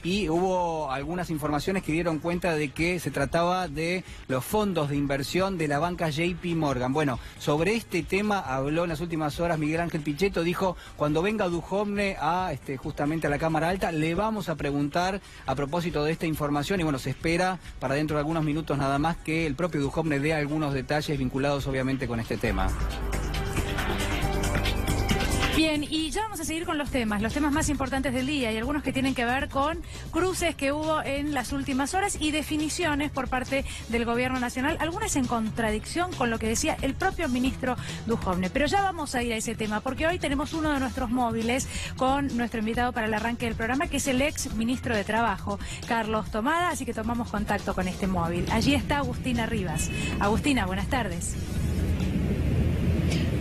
y hubo algunas informaciones que dieron cuenta de que se trataba de los fondos de inversión de la banca JP Morgan. Bueno, sobre este tema habló en las últimas horas Miguel Ángel Pichetto, dijo, cuando venga Duhovne justamente a la Cámara Alta, le vamos a preguntar a propósito de esta información y bueno, se espera para dentro de algunos minutos nada más que el propio Duhovne dé algunos detalles vinculados obviamente con este tema. Bien, y ya vamos a seguir con los temas más importantes del día y algunos que tienen que ver con cruces que hubo en las últimas horas y definiciones por parte del Gobierno Nacional, algunas en contradicción con lo que decía el propio ministro Duhovne. Pero ya vamos a ir a ese tema, porque hoy tenemos uno de nuestros móviles con nuestro invitado para el arranque del programa, que es el ex ministro de Trabajo, Carlos Tomada, así que tomamos contacto con este móvil. Allí está Agustina Rivas. Agustina, buenas tardes.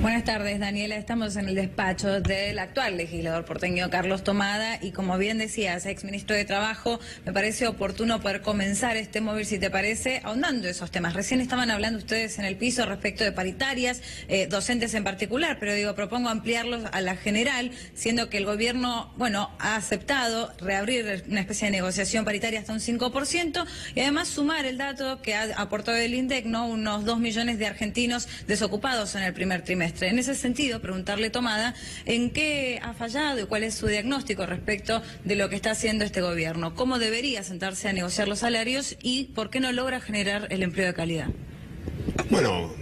Buenas tardes, Daniela. Estamos en el despacho del actual legislador porteño Carlos Tomada y, como bien decías, exministro de Trabajo, me parece oportuno poder comenzar este móvil, si te parece, ahondando esos temas. Recién estaban hablando ustedes en el piso respecto de paritarias, docentes en particular, pero propongo ampliarlos a la general, siendo que el gobierno, ha aceptado reabrir una especie de negociación paritaria hasta un 5% y además sumar el dato que ha aportado el INDEC, unos 2 millones de argentinos desocupados en el primer trimestre. En ese sentido, preguntarle, Tomada, ¿en qué ha fallado y cuál es su diagnóstico respecto de lo que está haciendo este gobierno? ¿Cómo debería sentarse a negociar los salarios y por qué no logra generar el empleo de calidad? Bueno,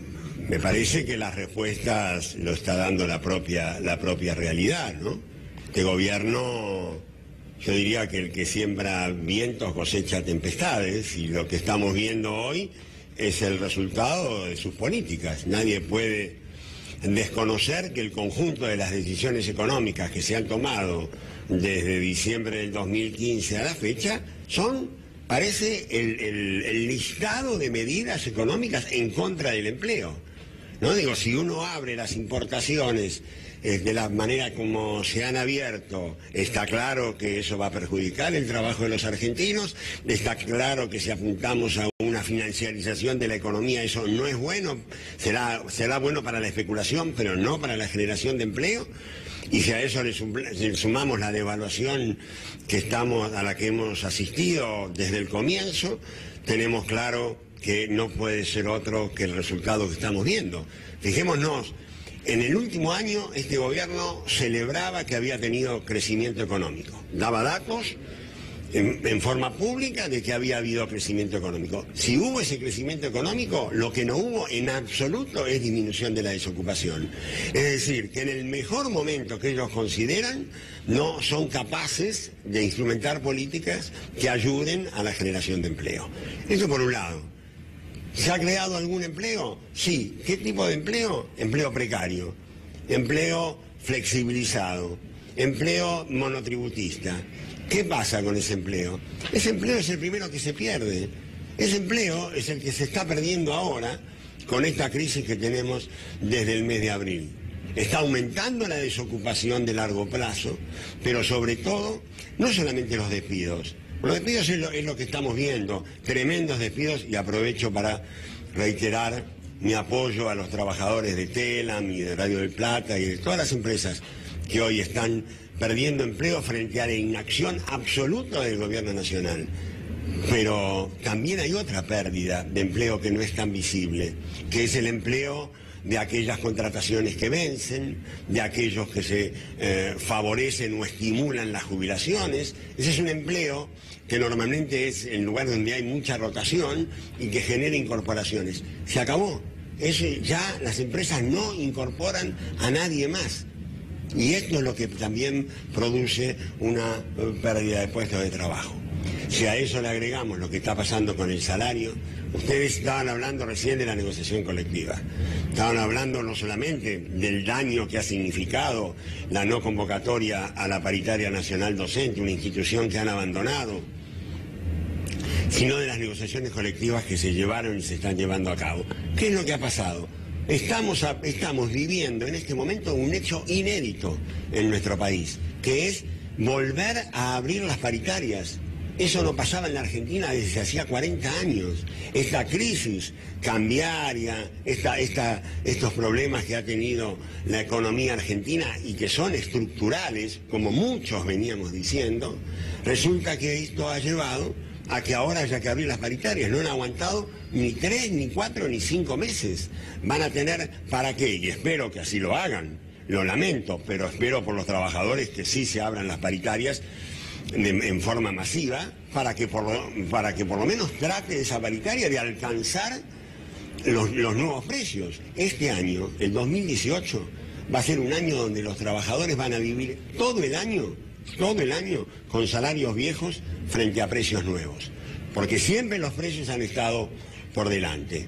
me parece que las respuestas lo está dando la propia realidad, ¿no? Este gobierno, yo diría que el que siembra vientos cosecha tempestades, y lo que estamos viendo hoy es el resultado de sus políticas. Nadie puede desconocer que el conjunto de las decisiones económicas que se han tomado desde diciembre del 2015 a la fecha parece el listado de medidas económicas en contra del empleo. Si uno abre las importaciones de la manera como se han abierto, está claro que eso va a perjudicar el trabajo de los argentinos, está claro que si apuntamos a una financiarización de la economía, eso no es bueno, será bueno para la especulación, pero no para la generación de empleo. Y si a eso le sumamos la devaluación a la que hemos asistido desde el comienzo, tenemos claro que no puede ser otro que el resultado que estamos viendo. Fijémonos, en el último año este gobierno celebraba que había tenido crecimiento económico, daba datos en forma pública de que había habido crecimiento económico. Si hubo ese crecimiento económico, lo que no hubo en absoluto es disminución de la desocupación. Es decir, que en el mejor momento que ellos consideran, no son capaces de instrumentar políticas que ayuden a la generación de empleo. Eso por un lado. ¿Se ha creado algún empleo? Sí. ¿Qué tipo de empleo? Empleo precario, empleo flexibilizado, empleo monotributista. ¿Qué pasa con ese empleo? Ese empleo es el primero que se pierde. Ese empleo es el que se está perdiendo ahora con esta crisis que tenemos desde el mes de abril. Está aumentando la desocupación de largo plazo, pero sobre todo, no solamente los despidos. Los despidos es lo que estamos viendo, tremendos despidos, y aprovecho para reiterar mi apoyo a los trabajadores de Telam y de Radio del Plata y de todas las empresas que hoy están perdiendo empleo frente a la inacción absoluta del gobierno nacional. Pero también hay otra pérdida de empleo que no es tan visible, que es el empleo de aquellas contrataciones que vencen, de aquellos que se favorecen o estimulan las jubilaciones. Ese es un empleo que normalmente es el lugar donde hay mucha rotación y que genera incorporaciones. Se acabó. Ya las empresas no incorporan a nadie más. Y esto es lo que también produce una pérdida de puestos de trabajo. Si a eso le agregamos lo que está pasando con el salario, ustedes estaban hablando recién de la negociación colectiva. Estaban hablando no solamente del daño que ha significado la no convocatoria a la paritaria nacional docente, una institución que han abandonado, sino de las negociaciones colectivas que se llevaron y se están llevando a cabo. ¿Qué es lo que ha pasado? Estamos viviendo en este momento un hecho inédito en nuestro país, que es volver a abrir las paritarias. Eso no pasaba en la Argentina desde hacía 40 años. Esta crisis cambiaria, estos problemas que ha tenido la economía argentina y que son estructurales, como muchos veníamos diciendo, resulta que esto ha llevado a que ahora haya que abrir las paritarias. No han aguantado ni 3, ni 4, ni 5 meses. Van a tener, ¿para qué? Y espero que así lo hagan. Lo lamento, pero espero por los trabajadores que sí se abran las paritarias en forma masiva, para que por lo menos trate esa paritaria de alcanzar los nuevos precios. Este año, el 2018, va a ser un año donde los trabajadores van a vivir todo el año con salarios viejos frente a precios nuevos. Porque siempre los precios han estado por delante.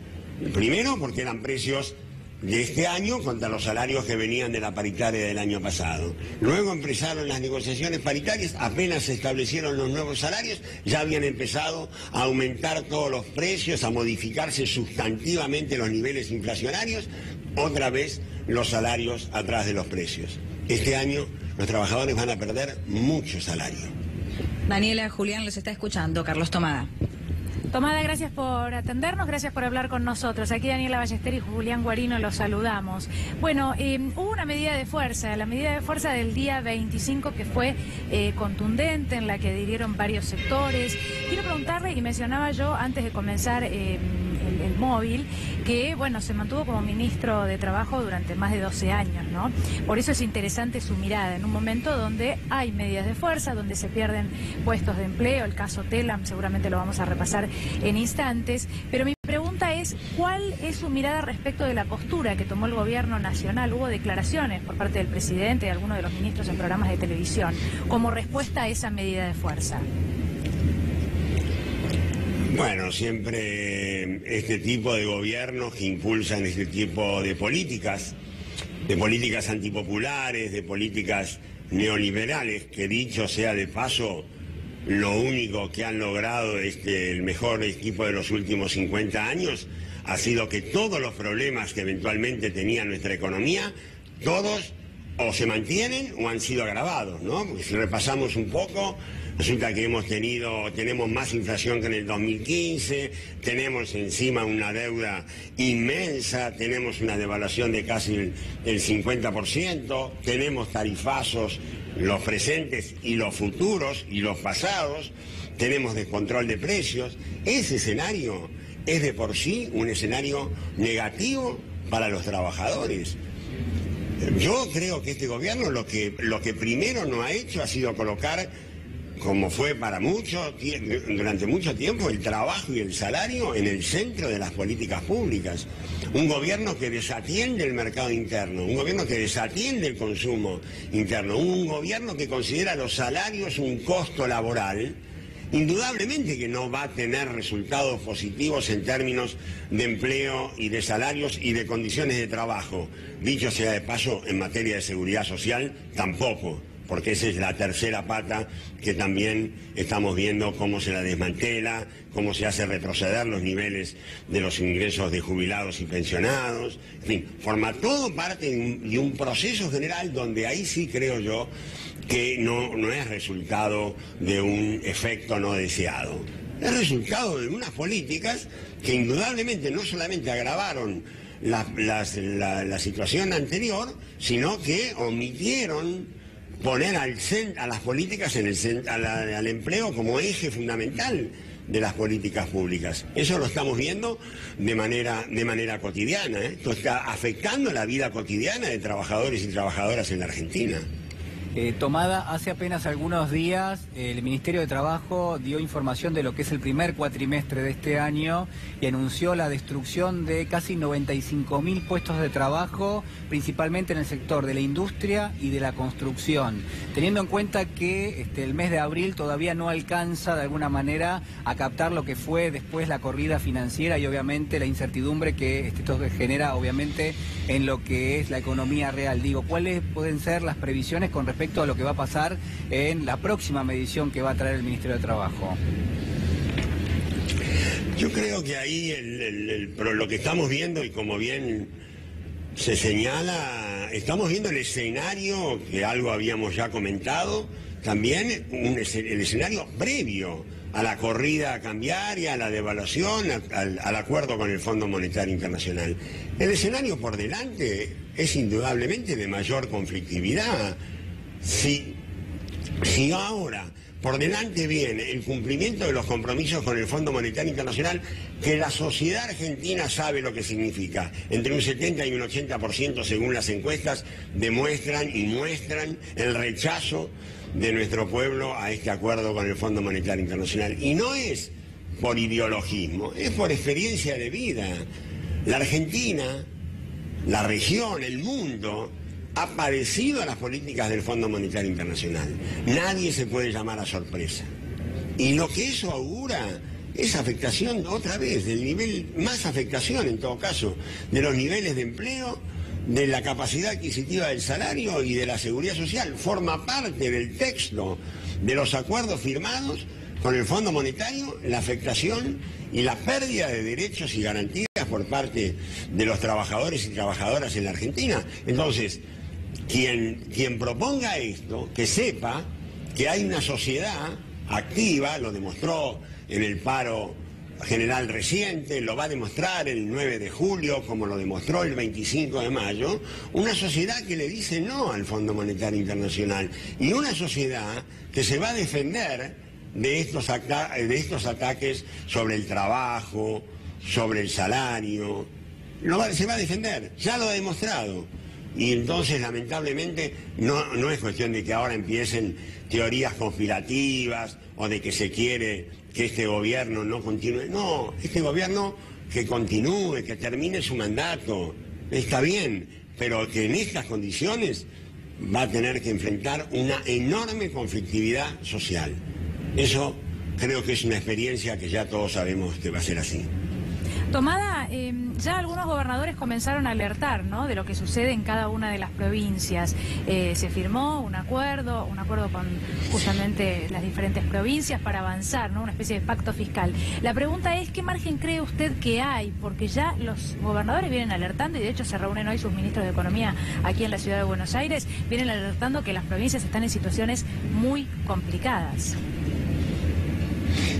Primero porque eran precios de este año contra los salarios que venían de la paritaria del año pasado. Luego empezaron las negociaciones paritarias, apenas se establecieron los nuevos salarios, ya habían empezado a aumentar todos los precios, a modificarse sustantivamente los niveles inflacionarios, otra vez los salarios atrás de los precios. Este año los trabajadores van a perder mucho salario. Daniela, Julián los está escuchando. Carlos Tomada. Tomada, gracias por atendernos, gracias por hablar con nosotros. Aquí Daniela Ballester y Julián Guarino los saludamos. Bueno, hubo una medida de fuerza, la medida de fuerza del día 25 que fue contundente, en la que adhirieron varios sectores. Quiero preguntarle, y mencionaba yo antes de comenzar el móvil, que bueno, se mantuvo como ministro de Trabajo durante más de 12 años, ¿no? Por eso es interesante su mirada en un momento donde hay medidas de fuerza, donde se pierden puestos de empleo, el caso Telam, seguramente lo vamos a repasar en instantes, pero mi pregunta es, ¿cuál es su mirada respecto de la postura que tomó el gobierno nacional? Hubo declaraciones por parte del presidente y de algunos de los ministros en programas de televisión como respuesta a esa medida de fuerza. Bueno, siempre este tipo de gobiernos que impulsan este tipo de políticas antipopulares, de políticas neoliberales, que dicho sea de paso, lo único que han logrado el mejor equipo de los últimos 50 años ha sido que todos los problemas que eventualmente tenía nuestra economía, todos o se mantienen o han sido agravados, ¿no? Porque si repasamos un poco, resulta que tenemos más inflación que en el 2015, tenemos encima una deuda inmensa, tenemos una devaluación de casi el 50%, tenemos tarifazos, los presentes y los futuros y los pasados, tenemos descontrol de precios. Ese escenario es de por sí un escenario negativo para los trabajadores. Yo creo que este gobierno lo que primero no ha hecho ha sido colocar, como fue durante mucho tiempo, el trabajo y el salario en el centro de las políticas públicas. Un gobierno que desatiende el mercado interno, un gobierno que desatiende el consumo interno, un gobierno que considera los salarios un costo laboral. Indudablemente que no va a tener resultados positivos en términos de empleo y de salarios y de condiciones de trabajo. Dicho sea de paso, en materia de seguridad social, tampoco, porque esa es la tercera pata que también estamos viendo cómo se la desmantela, cómo se hace retroceder los niveles de los ingresos de jubilados y pensionados. En fin, forma todo parte de un proceso general donde ahí sí creo yo que no es resultado de un efecto no deseado. Es resultado de unas políticas que indudablemente no solamente agravaron la situación anterior, sino que omitieron poner a las políticas al empleo como eje fundamental de las políticas públicas. Eso lo estamos viendo de manera cotidiana, ¿eh? Esto está afectando la vida cotidiana de trabajadores y trabajadoras en la Argentina. Tomada, hace apenas algunos días el Ministerio de Trabajo dio información de lo que es el primer cuatrimestre de este año y anunció la destrucción de casi 95.000 puestos de trabajo, principalmente en el sector de la industria y de la construcción. Teniendo en cuenta que el mes de abril todavía no alcanza de alguna manera a captar lo que fue después la corrida financiera y obviamente la incertidumbre que esto genera obviamente en lo que es la economía real. Digo, ¿cuáles pueden ser las previsiones con respecto a lo que va a pasar en la próxima medición que va a traer el Ministerio de Trabajo? Yo creo que ahí lo que estamos viendo, y como bien se señala, estamos viendo el escenario que algo habíamos ya comentado, también el escenario previo a la corrida cambiaria, a la devaluación, al acuerdo con el Fondo Monetario Internacional. El escenario por delante es indudablemente de mayor conflictividad. Si ahora por delante viene el cumplimiento de los compromisos con el Fondo Monetario Internacional, que la sociedad argentina sabe lo que significa, entre un 70 y un 80% según las encuestas demuestran y muestran el rechazo de nuestro pueblo a este acuerdo con el Fondo Monetario Internacional. Y no es por ideologismo, es por experiencia de vida. La Argentina, la región, el mundo ha padecido a las políticas del Fondo Monetario Internacional. Nadie se puede llamar a sorpresa. Y lo que eso augura es afectación, otra vez, del nivel, más afectación en todo caso, de los niveles de empleo, de la capacidad adquisitiva del salario y de la seguridad social. Forma parte del texto de los acuerdos firmados con el Fondo Monetario la afectación y la pérdida de derechos y garantías por parte de los trabajadores y trabajadoras en la Argentina. Entonces, quien proponga esto, que sepa que hay una sociedad activa, lo demostró en el paro general reciente, lo va a demostrar el 9 de julio, como lo demostró el 25 de mayo, una sociedad que le dice no al Fondo Monetario Internacional y una sociedad que se va a defender de estos ataques sobre el trabajo, sobre el salario. Se va a defender, ya lo ha demostrado. Y entonces, lamentablemente, no es cuestión de que ahora empiecen teorías conspirativas o de que se quiere que este gobierno no continúe. No, este gobierno que continúe, que termine su mandato, está bien, pero que en estas condiciones va a tener que enfrentar una enorme conflictividad social. Eso creo que es una experiencia que ya todos sabemos que va a ser así. Tomada, ya algunos gobernadores comenzaron a alertar, ¿no?, de lo que sucede en cada una de las provincias. Se firmó un acuerdo con justamente las diferentes provincias para avanzar, ¿no?, una especie de pacto fiscal. La pregunta es, ¿qué margen cree usted que hay? Porque ya los gobernadores vienen alertando, y de hecho se reúnen hoy sus ministros de Economía aquí en la ciudad de Buenos Aires, vienen alertando que las provincias están en situaciones muy complicadas.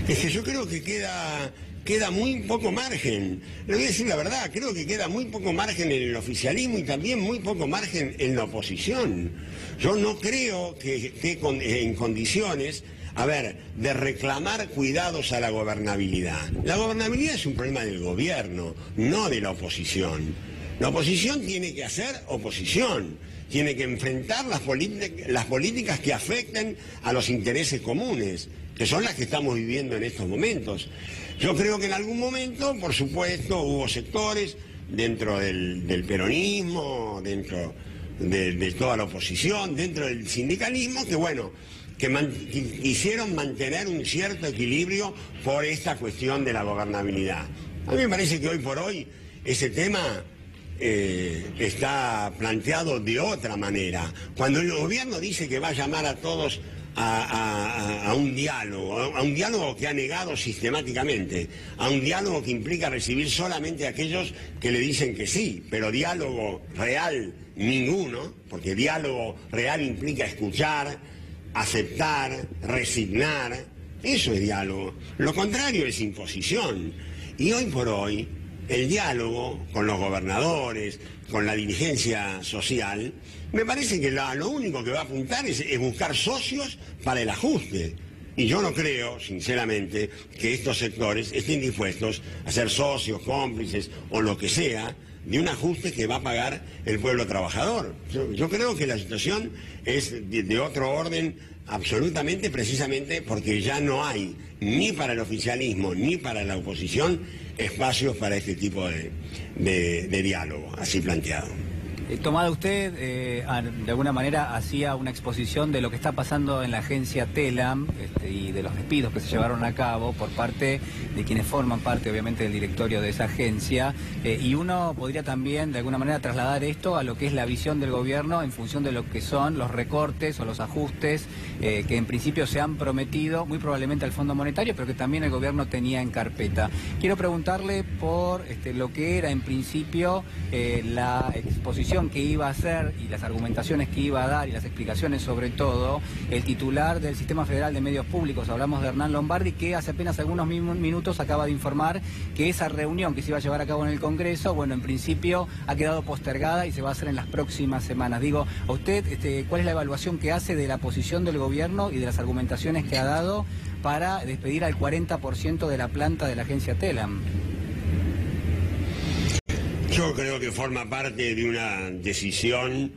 Es que yo creo que queda muy poco margen. Le voy a decir la verdad, creo que queda muy poco margen en el oficialismo y también muy poco margen en la oposición. Yo no creo que esté en condiciones, de reclamar cuidados a la gobernabilidad. La gobernabilidad es un problema del gobierno, no de la oposición. La oposición tiene que hacer oposición, tiene que enfrentar las políticas que afecten a los intereses comunes, que son las que estamos viviendo en estos momentos. Yo creo que en algún momento, por supuesto, hubo sectores dentro del peronismo, dentro de toda la oposición, dentro del sindicalismo, que quisieron mantener un cierto equilibrio por esta cuestión de la gobernabilidad. A mí me parece que hoy por hoy ese tema está planteado de otra manera. Cuando el gobierno dice que va a llamar a todos a un diálogo que ha negado sistemáticamente, a un diálogo que implica recibir solamente a aquellos que le dicen que sí, pero diálogo real ninguno, porque diálogo real implica escuchar, aceptar, resignar, eso es diálogo. Lo contrario es imposición. Y hoy por hoy, el diálogo con los gobernadores, con la dirigencia social, me parece que lo único que va a apuntar es buscar socios para el ajuste. Y yo no creo, sinceramente, que estos sectores estén dispuestos a ser socios, cómplices o lo que sea de un ajuste que va a pagar el pueblo trabajador. Yo creo que la situación es de otro orden absolutamente, precisamente porque ya no hay ni para el oficialismo ni para la oposición espacios para este tipo de diálogo, así planteado. Tomada, usted de alguna manera hacía una exposición de lo que está pasando en la agencia Telam y de los despidos que se llevaron a cabo por parte de quienes forman parte obviamente del directorio de esa agencia, y uno podría también de alguna manera trasladar esto a lo que es la visión del gobierno en función de lo que son los recortes o los ajustes que en principio se han prometido muy probablemente al Fondo Monetario, pero que también el gobierno tenía en carpeta. Quiero preguntarle por lo que era en principio la exposición presentación que iba a hacer y las argumentaciones que iba a dar y las explicaciones sobre todo, el titular del Sistema Federal de Medios Públicos, hablamos de Hernán Lombardi, que hace apenas algunos minutos acaba de informar que esa reunión que se iba a llevar a cabo en el Congreso, bueno, en principio ha quedado postergada y se va a hacer en las próximas semanas. Digo, ¿a usted cuál es la evaluación que hace de la posición del gobierno y de las argumentaciones que ha dado para despedir al 40% de la planta de la agencia Telam? Yo creo que forma parte de una decisión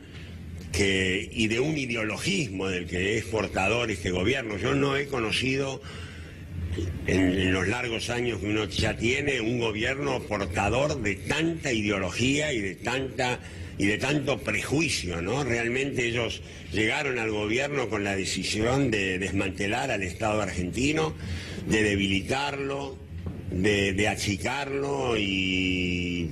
y de un ideologismo del que es portador este gobierno. Yo no he conocido en los largos años que uno ya tiene un gobierno portador de tanta ideología y de tanto prejuicio, ¿no? Realmente ellos llegaron al gobierno con la decisión de desmantelar al Estado argentino, de debilitarlo, de achicarlo y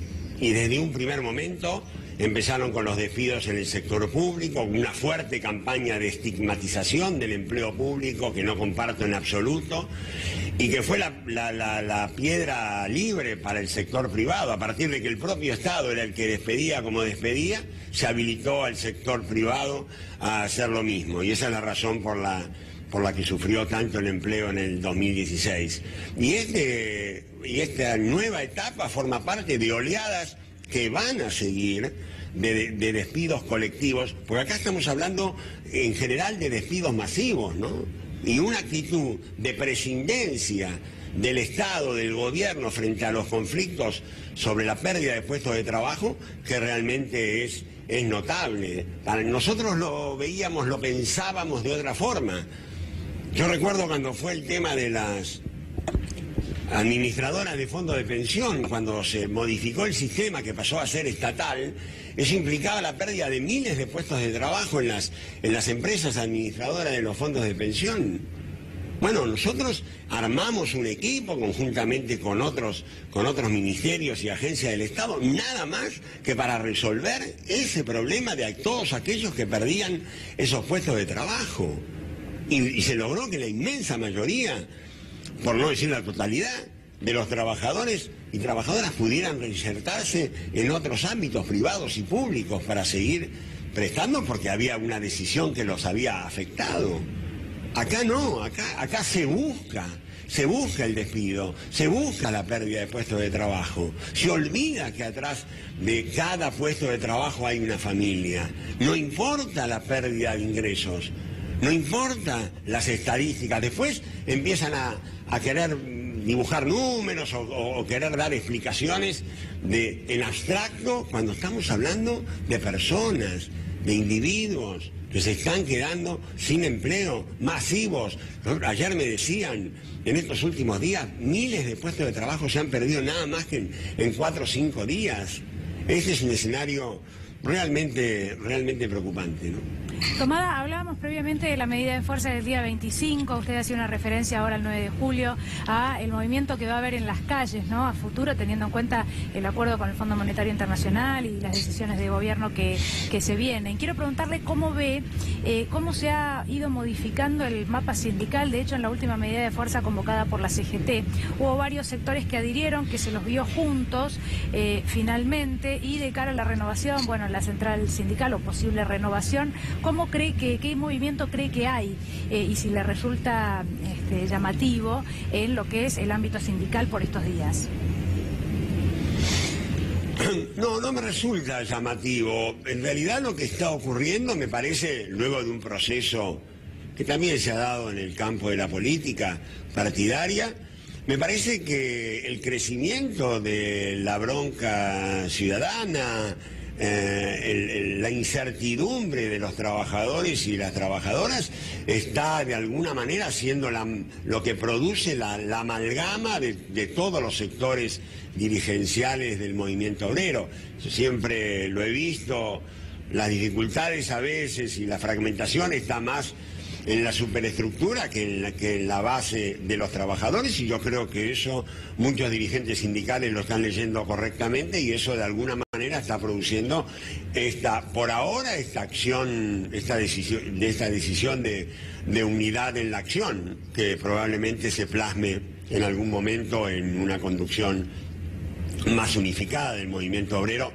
desde un primer momento empezaron con los despidos en el sector público, una fuerte campaña de estigmatización del empleo público que no comparto en absoluto y que fue la piedra libre para el sector privado. A partir de que el propio Estado era el que despedía como despedía, se habilitó al sector privado a hacer lo mismo y esa es la razón por la que sufrió tanto el empleo en el 2016. Y esta nueva etapa forma parte de oleadas que van a seguir de despidos colectivos, porque acá estamos hablando en general de despidos masivos, ¿no? Y una actitud de prescindencia del Estado, del gobierno frente a los conflictos sobre la pérdida de puestos de trabajo que realmente es notable. Nosotros lo veíamos, lo pensábamos de otra forma. Yo recuerdo cuando fue el tema de las administradoras de fondos de pensión, cuando se modificó el sistema que pasó a ser estatal, eso implicaba la pérdida de miles de puestos de trabajo en las empresas administradoras de los fondos de pensión. Bueno, nosotros armamos un equipo conjuntamente con otros ministerios y agencias del Estado, nada más que para resolver ese problema de todos aquellos que perdían esos puestos de trabajo. Y se logró que la inmensa mayoría, por no decir la totalidad, de los trabajadores y trabajadoras pudieran reinsertarse en otros ámbitos privados y públicos para seguir prestando porque había una decisión que los había afectado. Acá no, acá se busca el despido, se busca la pérdida de puestos de trabajo, se olvida que atrás de cada puesto de trabajo hay una familia, no importa la pérdida de ingresos. No importa las estadísticas, después empiezan a querer dibujar números o querer dar explicaciones en abstracto cuando estamos hablando de personas, de individuos que se están quedando sin empleo, masivos. Ayer me decían, en estos últimos días, miles de puestos de trabajo se han perdido nada más que en 4 o 5 días. Ese es un escenario realmente preocupante, ¿no? Tomada, hablábamos previamente de la medida de fuerza del día 25, usted hacía una referencia ahora al 9 de julio, a el movimiento que va a haber en las calles, ¿no? A futuro, teniendo en cuenta el acuerdo con el Fondo Monetario Internacional y las decisiones de gobierno que se vienen. Quiero preguntarle cómo ve, cómo se ha ido modificando el mapa sindical. De hecho, en la última medida de fuerza convocada por la CGT, hubo varios sectores que adhirieron, que se los vio juntos finalmente, y de cara a la renovación, bueno, la central sindical o posible renovación, ¿cómo cree qué movimiento cree que hay y si le resulta llamativo en lo que es el ámbito sindical por estos días? No me resulta llamativo. En realidad lo que está ocurriendo me parece, luego de un proceso que también se ha dado en el campo de la política partidaria, me parece que el crecimiento de la bronca ciudadana, la incertidumbre de los trabajadores y las trabajadoras está de alguna manera siendo lo que produce la amalgama de todos los sectores dirigenciales del movimiento obrero. Yo siempre lo he visto, las dificultades a veces y la fragmentación está más en la superestructura que en la base de los trabajadores, y yo creo que eso muchos dirigentes sindicales lo están leyendo correctamente, y eso de alguna manera está produciendo por ahora esta decisión de unidad en la acción, que probablemente se plasme en algún momento en una conducción más unificada del movimiento obrero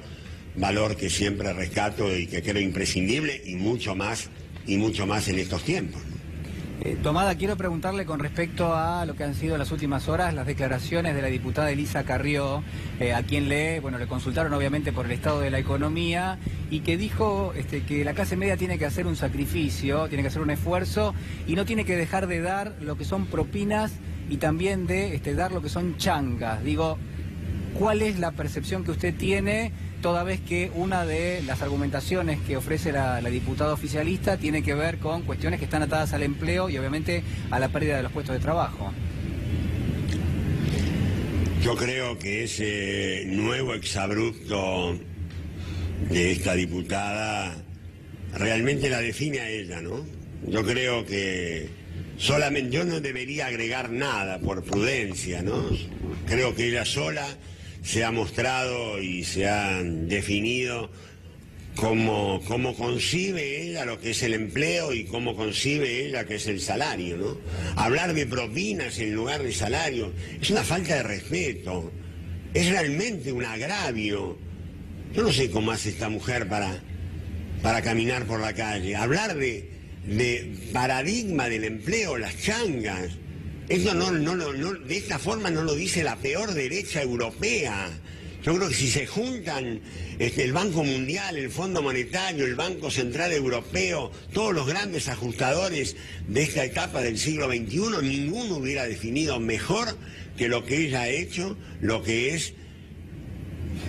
valor que siempre rescato y que creo imprescindible y mucho más en estos tiempos. Tomada, quiero preguntarle con respecto a lo que han sido las últimas horas las declaraciones de la diputada Elisa Carrió, a quien le consultaron obviamente por el estado de la economía y que dijo que la clase media tiene que hacer un sacrificio, tiene que hacer un esfuerzo y no tiene que dejar de dar lo que son propinas y también de dar lo que son changas. Digo, ¿cuál es la percepción que usted tiene toda vez que una de las argumentaciones que ofrece la diputada oficialista tiene que ver con cuestiones que están atadas al empleo y obviamente a la pérdida de los puestos de trabajo? Yo creo que ese nuevo exabrupto de esta diputada realmente la define a ella, ¿no? Yo creo que solamente yo no debería agregar nada por prudencia, ¿no? Creo que ella sola se ha mostrado y se ha definido cómo concibe ella lo que es el empleo y cómo concibe ella que es el salario, ¿no? Hablar de propinas en lugar de salario es una falta de respeto, es realmente un agravio. Yo no sé cómo hace esta mujer para caminar por la calle. Hablar de paradigma del empleo, las changas. Eso no, de esta forma no lo dice la peor derecha europea. Yo creo que si se juntan el Banco Mundial, el Fondo Monetario, el Banco Central Europeo, todos los grandes ajustadores de esta etapa del siglo XXI, ninguno hubiera definido mejor que lo que ella ha hecho, lo que es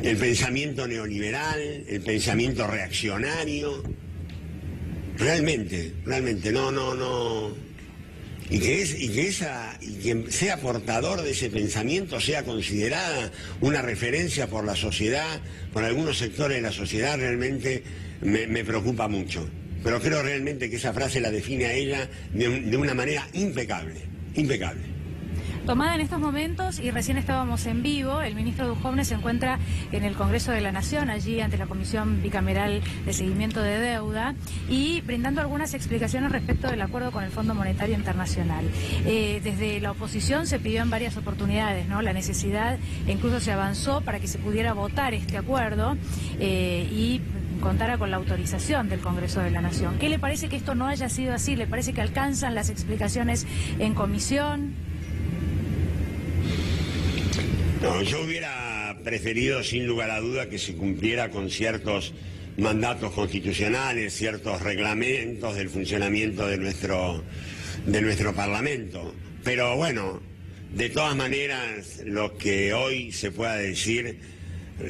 el pensamiento neoliberal, el pensamiento reaccionario. Realmente, no. Y quien sea portador de ese pensamiento sea considerada una referencia por la sociedad, por algunos sectores de la sociedad, realmente me preocupa mucho. Pero creo realmente que esa frase la define a ella de una manera impecable. Tomada en estos momentos, y recién estábamos en vivo, el ministro Duhovne se encuentra en el Congreso de la Nación, allí ante la Comisión Bicameral de Seguimiento de Deuda, y brindando algunas explicaciones respecto del acuerdo con el Fondo Monetario Internacional. Desde la oposición se pidió en varias oportunidades, ¿no?, la necesidad, e incluso se avanzó para que se pudiera votar este acuerdo y contara con la autorización del Congreso de la Nación. ¿Qué le parece que esto no haya sido así? ¿Le parece que alcanzan las explicaciones en comisión? No, yo hubiera preferido sin lugar a duda que se cumpliera con ciertos mandatos constitucionales, ciertos reglamentos del funcionamiento de nuestro Parlamento. Pero bueno, de todas maneras, lo que hoy se pueda decir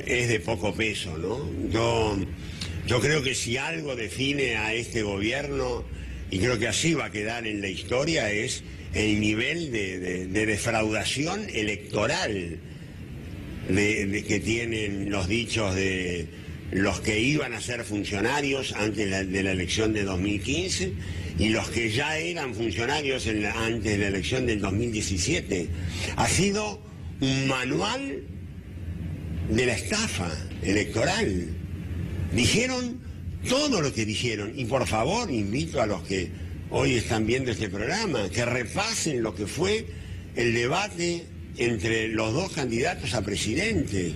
es de poco peso, ¿no? Yo creo que si algo define a este gobierno, y creo que así va a quedar en la historia, es el nivel de defraudación electoral que tienen los dichos de los que iban a ser funcionarios antes de la elección de 2015 y los que ya eran funcionarios antes de la elección del 2017. Ha sido un manual de la estafa electoral. Dijeron todo lo que dijeron, y por favor invito a los que hoy están viendo este programa que repasen lo que fue el debate entre los dos candidatos a presidente.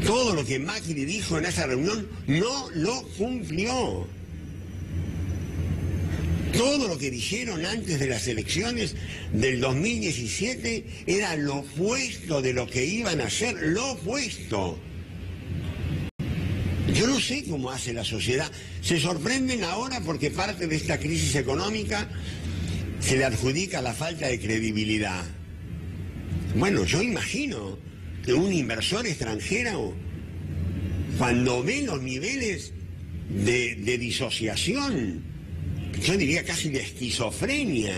Todo lo que Macri dijo en esa reunión no lo cumplió. Todo lo que dijeron antes de las elecciones del 2017 era lo opuesto de lo que iban a hacer, lo opuesto. Yo no sé cómo hace la sociedad. Se sorprenden ahora porque parte de esta crisis económica se le adjudica la falta de credibilidad. Bueno, yo imagino que un inversor extranjero, cuando ve los niveles de disociación, yo diría casi de esquizofrenia,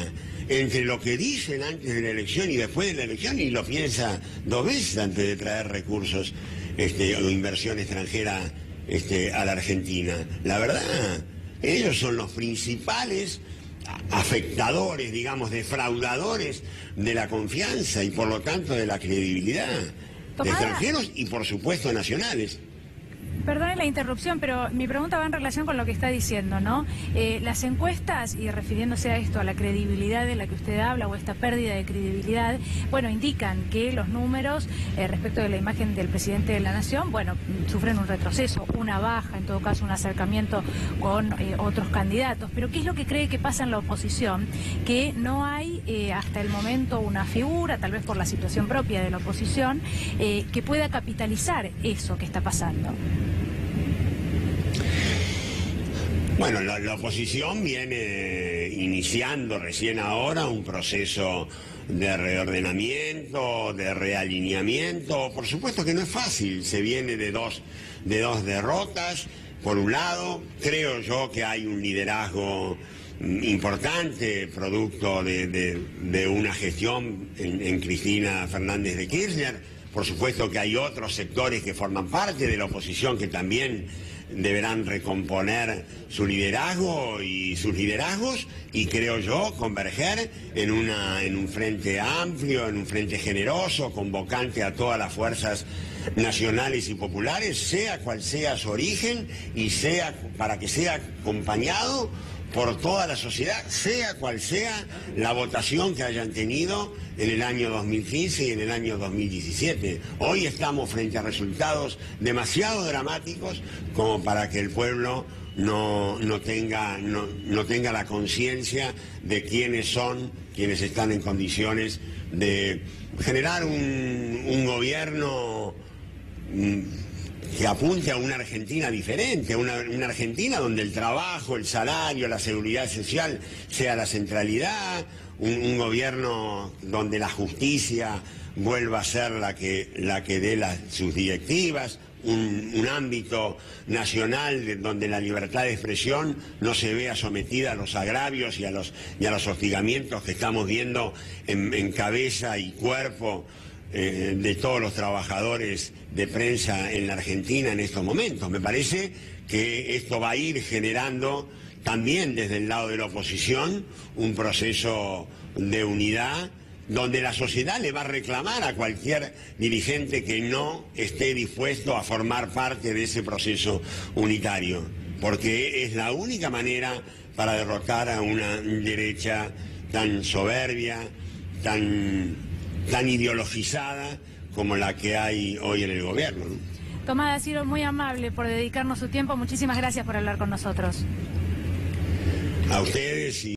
entre lo que dicen antes de la elección y después de la elección, y lo piensa dos veces antes de traer recursos o inversión extranjera a la Argentina. La verdad, ellos son los principales afectadores, digamos, defraudadores de la confianza y por lo tanto de la credibilidad de extranjeros y por supuesto nacionales. Perdone la interrupción, pero mi pregunta va en relación con lo que está diciendo, ¿no? Las encuestas, y refiriéndose a esto, a la credibilidad de la que usted habla, o esta pérdida de credibilidad, bueno, indican que los números respecto de la imagen del presidente de la Nación, bueno, sufren un retroceso, una baja, en todo caso un acercamiento con otros candidatos. Pero ¿qué es lo que cree que pasa en la oposición? Que no hay hasta el momento una figura, tal vez por la situación propia de la oposición, que pueda capitalizar eso que está pasando. Bueno, la oposición viene iniciando recién ahora un proceso de reordenamiento, de realineamiento. Por supuesto que no es fácil, se viene de dos derrotas. Por un lado, creo yo que hay un liderazgo importante, producto de una gestión en Cristina Fernández de Kirchner. Por supuesto que hay otros sectores que forman parte de la oposición que también deberán recomponer su liderazgo y sus liderazgos, y creo yo converger en un frente amplio, en un frente generoso, convocante a todas las fuerzas nacionales y populares, sea cual sea su origen, y para que sea acompañado por toda la sociedad, sea cual sea la votación que hayan tenido en el año 2015 y en el año 2017. Hoy estamos frente a resultados demasiado dramáticos como para que el pueblo no tenga la conciencia de quiénes son quienes están en condiciones de generar un gobierno que apunte a una Argentina diferente, una Argentina donde el trabajo, el salario, la seguridad social sea la centralidad, un gobierno donde la justicia vuelva a ser la que dé sus directivas, un ámbito nacional donde la libertad de expresión no se vea sometida a los agravios y a los hostigamientos que estamos viendo en cabeza y cuerpo de todos los trabajadores de prensa en la Argentina en estos momentos. Me parece que esto va a ir generando también desde el lado de la oposición un proceso de unidad donde la sociedad le va a reclamar a cualquier dirigente que no esté dispuesto a formar parte de ese proceso unitario, porque es la única manera para derrotar a una derecha tan soberbia, tan ideologizada como la que hay hoy en el gobierno, ¿no? Tomada, ha sido muy amable por dedicarnos su tiempo. Muchísimas gracias por hablar con nosotros. A ustedes.